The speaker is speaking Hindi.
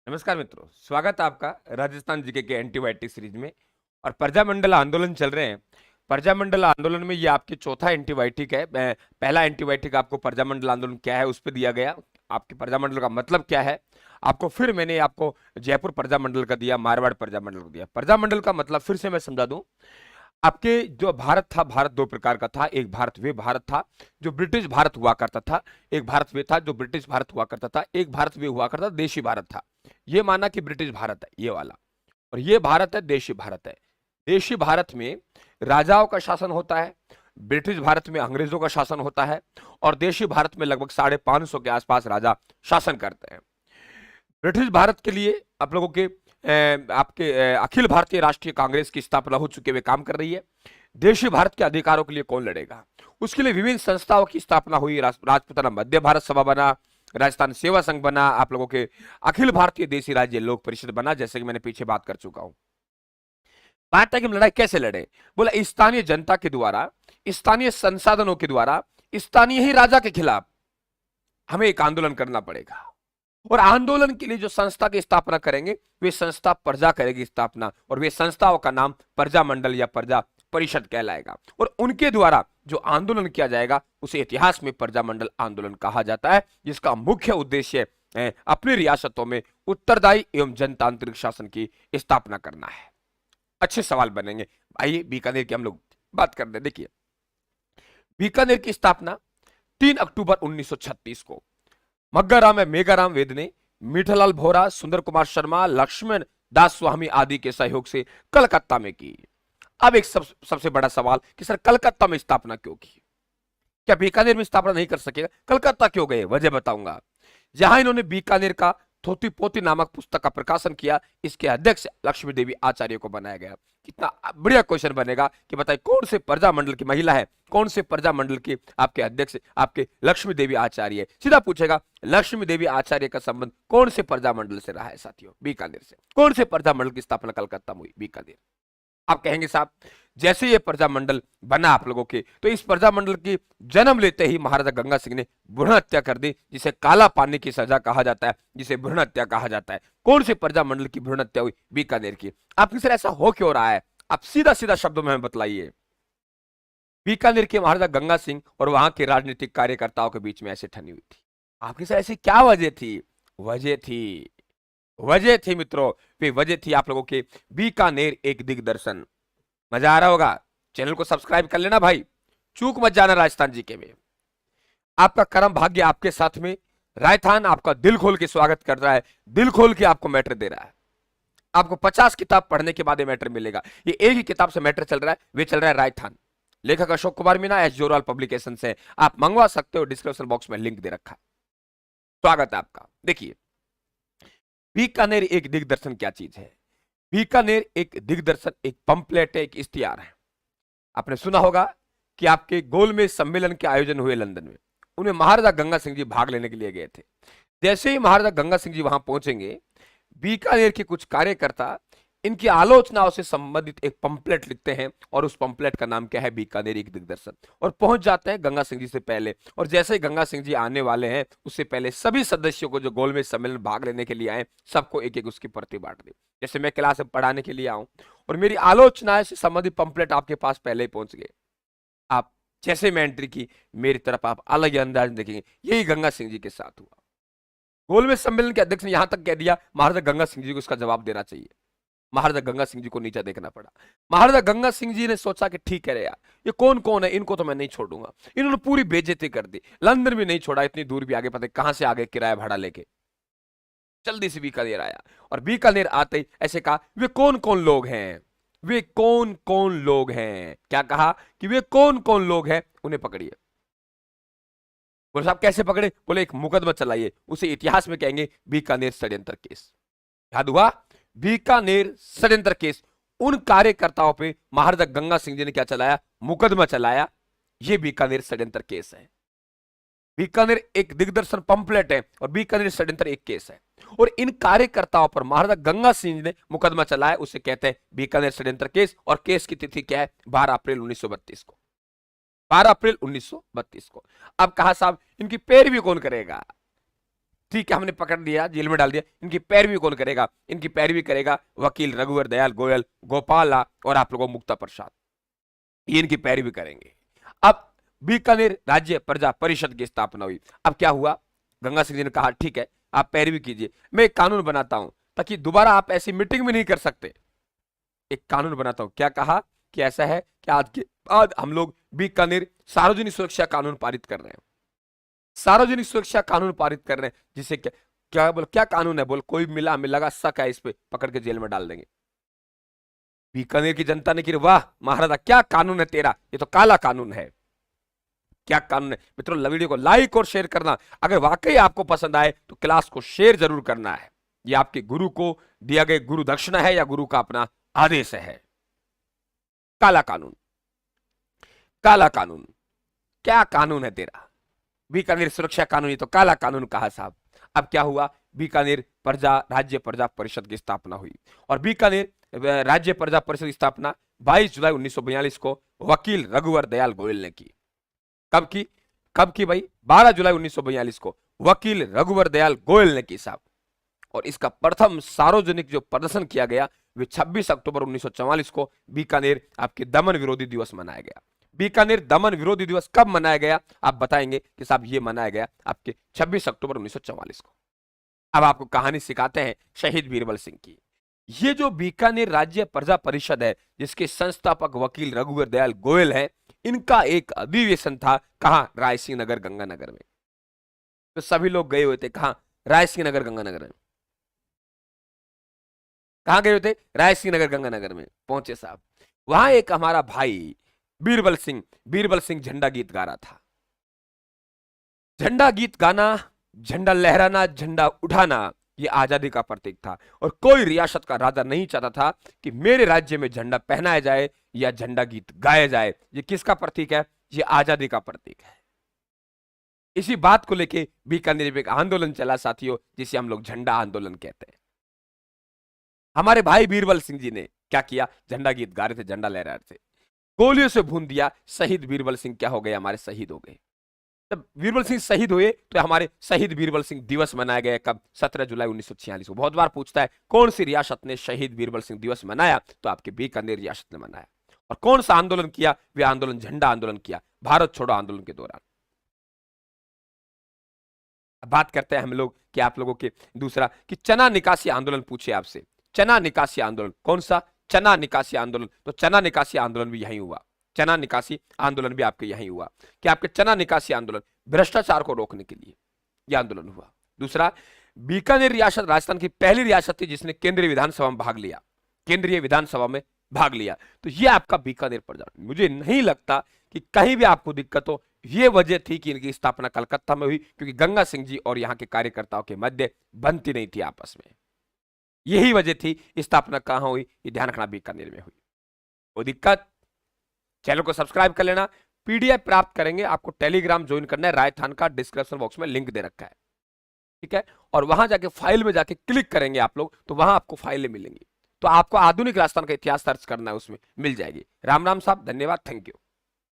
नमस्कार मित्रों, स्वागत है आपका राजस्थान जीके के एंटीबायोटिक सीरीज में। और प्रजामंडल आंदोलन चल रहे हैं। प्रजामंडल आंदोलन में ये आपके चौथा एंटीबायोटिक है। पहला एंटीबायोटिक आपको प्रजामंडल आंदोलन क्या है उस पर दिया गया, आपके प्रजामंडल का मतलब क्या है आपको। फिर मैंने आपको जयपुर प्रजामंडल का दिया, मारवाड़ प्रजामंडल का दिया। प्रजामंडल का मतलब फिर से मैं समझा दूं आपके। जो भारत था, भारत दो प्रकार का था। एक भारत वे भारत था जो ब्रिटिश भारत हुआ करता था, एक भारत वे था जो ब्रिटिश भारत हुआ करता था, एक भारत वे हुआ करता देशी भारत था। ये माना कि ब्रिटिश भारत है ये वाला, और ये भारत है देशी भारत है। देशी भारत में राजाओं का शासन होता है, ब्रिटिश भारत में अंग्रेजों का शासन होता है, और देशी भारत में लगभग 550 के आसपास राजा शासन करते हैं। ब्रिटिश भारत के लिए आप लोगों के आपके अखिल भारतीय राष्ट्रीय कांग्रेस की स्थापना हो चुके हुए काम कर रही है। देशी भारत के अधिकारों के लिए कौन लड़ेगा, उसके लिए विभिन्न संस्थाओं की स्थापना हुई। राजपूताना मध्य भारत सभा बना, राजस्थान सेवा संघ बना, आप लोगों के अखिल भारतीय देशी राज्य लोक परिषद बना, जैसे कि मैंने पीछे बात कर चुका हूं। बात है कि हम लड़ाई कैसे लड़े, बोला स्थानीय जनता के द्वारा, स्थानीय संसाधनों के द्वारा, स्थानीय ही राजा के खिलाफ हमें एक आंदोलन करना पड़ेगा। और आंदोलन के लिए जो संस्था की स्थापना करेंगे वे संस्था प्रजा करेगी स्थापना, और वे संस्थाओं का नाम प्रजा मंडल या प्रजा परिषद कहलाएगा। और उनके द्वारा जो आंदोलन किया जाएगा उसे इतिहास में प्रजामंडल आंदोलन कहा जाता है, जिसका मुख्य उद्देश्य अपनी रियासतों में उत्तरदायी एवं जनतांत्रिक शासन की स्थापना करना है। अच्छे सवाल बनेंगे। आइए बीकानेर की हम लोग बात करते हैं। देखिए, बीकानेर की स्थापना 3 अक्टूबर 1936 को मग्गाराम मेघाराम वेद ने मीठालाल भोरा, सुंदर कुमार शर्मा, लक्ष्मण दास स्वामी आदि के सहयोग से कलकत्ता में की। अब एक सबसे बड़ा सवाल कि सर कलकत्ता में स्थापना क्यों की, क्या बीकानेर में स्थापना नहीं कर सकेगा, कलकत्ता क्यों गए? वजह बताऊंगा। जहां इन्होंने बीकानेर का थोती पोती नामक पुस्तक का प्रकाशन किया, इसके अध्यक्ष लक्ष्मी देवी आचार्य को बनाया गया। कितना बढ़िया क्वेश्चन बनेगा कि बताइए कौन से प्रजामंडल की महिला है, कौन से प्रजामंडल की आपके अध्यक्ष आपके लक्ष्मी देवी आचार्य। सीधा पूछेगा लक्ष्मी देवी आचार्य का संबंध कौन से प्रजामंडल से रहा है साथियों? बीकानेर से। कौन से प्रजामंडल की स्थापना कलकत्ता में हुई? बीकानेर। आप कहेंगे साहब जैसे ये प्रजामंडल बना आप लोगों के, तो इस प्रजामंडल की जन्म लेते ही महाराजा गंगा सिंह ने भ्रूण हत्या कर दी, जिसे काला पानी की सजा कहा जाता है, जिसे भ्रूण हत्या कहा जाता है। कौन से प्रजामंडल की भ्रूण हत्या हुई? बीकानेर की। आपके सर ऐसा हो क्यों रहा है? आप सीधा सीधा शब्दों में हमें बतलाइए। बीकानेर के महाराजा गंगा सिंह और वहां के राजनीतिक कार्यकर्ताओं के बीच में ऐसे ठनी हुई थी। आपके सर ऐसी क्या वजह थी? वजह थी मित्रों, वे वजह थी आप लोगों के बीकानेर एक दिग्दर्शन। मजा आ रहा होगा, चैनल को सब्सक्राइब कर लेना भाई, चूक मत जाना राजस्थान जीके में। आपका कर्म भाग्य आपके साथ में, राजस्थान आपका दिल खोल के स्वागत कर रहा है, दिल खोल के आपको मैटर दे रहा है। आपको 50 किताब पढ़ने के बाद ये मैटर मिलेगा। ये एक ही किताब से मैटर चल रहा है, वे चल रहा है राजस्थान। लेखक अशोक कुमार मीना, एस जोरवाल पब्लिकेशन से। आप मंगवा सकते हो, डिस्क्रिप्शन बॉक्स में लिंक दे रखा। स्वागत है आपका। देखिए, बीकानेर एक दिग्दर्शन क्या चीज है? बीकानेर एक दिग्दर्शन एक पंपलेट है, एक इश्तिहार है। आपने सुना होगा कि आपके गोलमेज सम्मेलन के आयोजन हुए लंदन में, उनमें महाराजा गंगा सिंह जी भाग लेने के लिए गए थे। जैसे ही महाराजा गंगा सिंह जी वहां पहुंचेंगे, बीकानेर के कुछ कार्यकर्ता इनकी आलोचनाओं से संबंधित एक पंपलेट लिखते हैं, और उस पंपलेट का नाम क्या है? बीकानेर एक दिग्दर्शन। और पहुंच जाते हैं गंगा सिंह जी से पहले। और जैसे ही गंगा सिंह जी आने वाले हैं, उससे पहले सभी सदस्यों को जो गोलमेज सम्मेलन भाग लेने के लिए आए, सबको एक एक उसकी प्रति बांट दी। जैसे मैं क्लास में पढ़ाने के लिए आऊं और मेरी आलोचना से संबंधित पंपलेट आपके पास पहले ही पहुंच गए, आप जैसे मैं एंट्री की, मेरी तरफ आप अलग ही अंदाज देखेंगे। यही गंगा सिंह जी के साथ हुआ। गोलमेज सम्मेलन के अध्यक्ष ने यहां तक कह दिया महाराजा गंगा सिंह जी को इसका जवाब देना चाहिए। महाराजा गंगा सिंह जी को नीचा देखना पड़ा। महाराजा गंगा सिंह जी ने सोचा कि ठीक है यार, ये कौन कौन है, इनको तो मैं नहीं छोड़ूंगा। इन्होंने पूरी बेइज्जती कर दी, लंदन भी नहीं छोड़ा, इतनी दूर भी आगे, पता कहां से आगे किराया भाड़ा लेके जल्दी से बीकानेर आया। और बीकानेर आते ही ऐसे कहा, वे कौन कौन लोग हैं, वे कौन कौन लोग हैं। क्या कहा कि वे कौन कौन लोग हैं, उन्हें पकड़िए। बोले साहब कैसे पकड़े? बोले एक मुकदमा चलाइए, उसे इतिहास में कहेंगे बीकानेर षड्यंत्र केस। याद हुआ? बीकानेर षड्यंत्र केस। उन कार्यकर्ताओं पे महाराजा गंगा सिंह जी ने क्या चलाया? मुकदमा चलाया। यह बीकानेर षड्यंत्र केस है। बीकानेर एक दिग्दर्शन पंपलेट है और बीकानेर षड्यंत्र एक केस है। और इन कार्यकर्ताओं पर महाराजा गंगा सिंह ने मुकदमा चलाया, उसे कहते हैं बीकानेर षड्यंत्र केस। और केस की तिथि क्या है? 12 अप्रैल 1932 को। 12 अप्रैल 1932 को। अब कहा साहब इनकी पैरवी कौन करेगा? ठीक है, हमने पकड़ लिया, जेल में डाल दिया, इनकी पैरवी कौन करेगा? इनकी पैरवी करेगा वकील रघुवर दयाल गोयल, गोपाला और आप लोगों मुक्ता प्रसाद, ये इनकी पैरवी करेंगे। अब बीकानेर राज्य प्रजा परिषद की स्थापना हुई। अब क्या हुआ, गंगा सिंह जी ने कहा ठीक है आप पैरवी कीजिए, मैं एक कानून बनाता हूं ताकि दोबारा आप ऐसी मीटिंग भी नहीं कर सकते। एक कानून बनाता हूं। क्या कहा कि ऐसा है कि आज के बाद हम लोग बीकानेर सार्वजनिक सुरक्षा कानून पारित कर रहे हैं, सार्वजनिक सुरक्षा कानून पारित कर रहे हैं, जिसे क्या क्या बोल क्या कानून है? बोल कोई मिला शक है इस पे, पकड़ के जेल में डाल देंगे। बीकानेर की जनता ने कहा वाह महाराजा क्या कानून है तेरा, ये तो काला कानून है। क्या कानून है? मित्रों वीडियो को लाइक और शेयर करना, अगर वाकई आपको पसंद आए तो क्लास को शेयर जरूर करना है। ये आपके गुरु को दिया गया गुरु दक्षिणा है या गुरु का अपना आदेश है। काला कानून, काला कानून, क्या कानून है तेरा? बीकानेर सुरक्षा कानून, ये तो काला कानून कहा साहब। अब क्या हुआ, बीकानेर राज्य प्रजा परिषद की स्थापना हुई और बीकानेर राज्य प्रजा परिषद की स्थापना 22 जुलाई 1942 को वकील रघुवर दयाल गोयल ने की। कब की भाई? 12 जुलाई 1942 को वकील रघुवर दयाल गोयल ने की साहब। और इसका प्रथम सार्वजनिक जो प्रदर्शन किया गया वे 26 अक्टूबर 1944 को बीकानेर आपके दमन विरोधी दिवस मनाया गया। बीकानेर दमन विरोधी दिवस कब मनाया गया आप बताएंगे कि साहब ये मनाया गया आपके 26 अक्टूबर 1944 को। अब आपको कहानी सिखाते हैं शहीद बीरबल सिंह की। ये जो बीकानेर राज्य प्रजा परिषद है जिसके संस्थापक वकील रघुवर दयाल गोयल हैं, इनका एक अधिवेशन था कहां? रायसिंह नगर गंगानगर में। तो सभी लोग गए हुए थे कहां? रायसिंह नगर गंगानगर में। कहां गए हुए थे? रायसिंह नगर गंगानगर में पहुंचे साहब। वहां एक हमारा भाई बीरबल सिंह झंडा गीत गा रहा था। झंडा गीत गाना, झंडा लहराना, झंडा उठाना ये आजादी का प्रतीक था और कोई रियासत का राजा नहीं चाहता था कि मेरे राज्य में झंडा पहनाया जाए या झंडा गीत गाया जाए। ये किसका प्रतीक है? ये आजादी का प्रतीक है। इसी बात को लेके बीकानेर में एक आंदोलन चला साथियों, जिसे हम लोग झंडा आंदोलन कहते हैं। हमारे भाई बीरबल सिंह जी ने क्या किया? झंडा गीत गा रहे थे, झंडा लहरा रहे थे, गोलियों से भून दिया। शहीद बीरबल सिंह क्या हो गए? हमारे शहीद हो गए। जब बीरबल सिंह शहीद हुए तो हमारे शहीद बीरबल सिंह दिवस मनाया गया। कब? 17 जुलाई 1946 को। बहुत बार पूछता है कौन सी रियासत ने शहीद बीरबल सिंह दिवस मनाया? तो आपके बीकानेर रियासत ने मनाया। और कौन सा आंदोलन किया? वे आंदोलन झंडा आंदोलन किया, भारत छोड़ो आंदोलन के दौरान। बात करते हैं हम लोग कि आप लोगों के दूसरा कि चना निकासी आंदोलन पूछे आपसे। चना निकासी आंदोलन कौन सा? चना निकासी आंदोलन। तो चना निकासी आंदोलन भी यहीं हुआ। चना निकासी आंदोलन भी आपके यहीं हुआ कि आपके चना निकासी आंदोलन भ्रष्टाचार को रोकने के लिए यह आंदोलन हुआ। दूसरा, बीकानेर रियासत राजस्थान की पहली रियासत थी जिसने केंद्रीय विधानसभा में भाग लिया। केंद्रीय विधानसभा में भाग लिया। तो यह आपका बीकानेर प्रजा। मुझे नहीं लगता कि कहीं भी आपको दिक्कत हो। यह वजह थी कि इनकी स्थापना कलकत्ता में हुई, क्योंकि गंगा सिंह जी और यहाँ के कार्यकर्ताओं के मध्य बनती नहीं थी आपस में। यही वजह थी। स्थापना कहां हुई? ये ध्यान रखना, बीकानेर में हुई। वो दिक्कत, चैनल को सब्सक्राइब कर लेना। पीडीएफ प्राप्त करेंगे, आपको टेलीग्राम ज्वाइन करना है, राजस्थान का डिस्क्रिप्शन बॉक्स में लिंक दे रखा है, ठीक है। और वहां जाके फाइल में जाके क्लिक करेंगे आप लोग, तो वहां आपको फाइलें मिलेंगी। तो आपको आधुनिक राजस्थान का इतिहास सर्च करना है, उसमें मिल जाएगी। राम राम साहब, धन्यवाद, थैंक यू।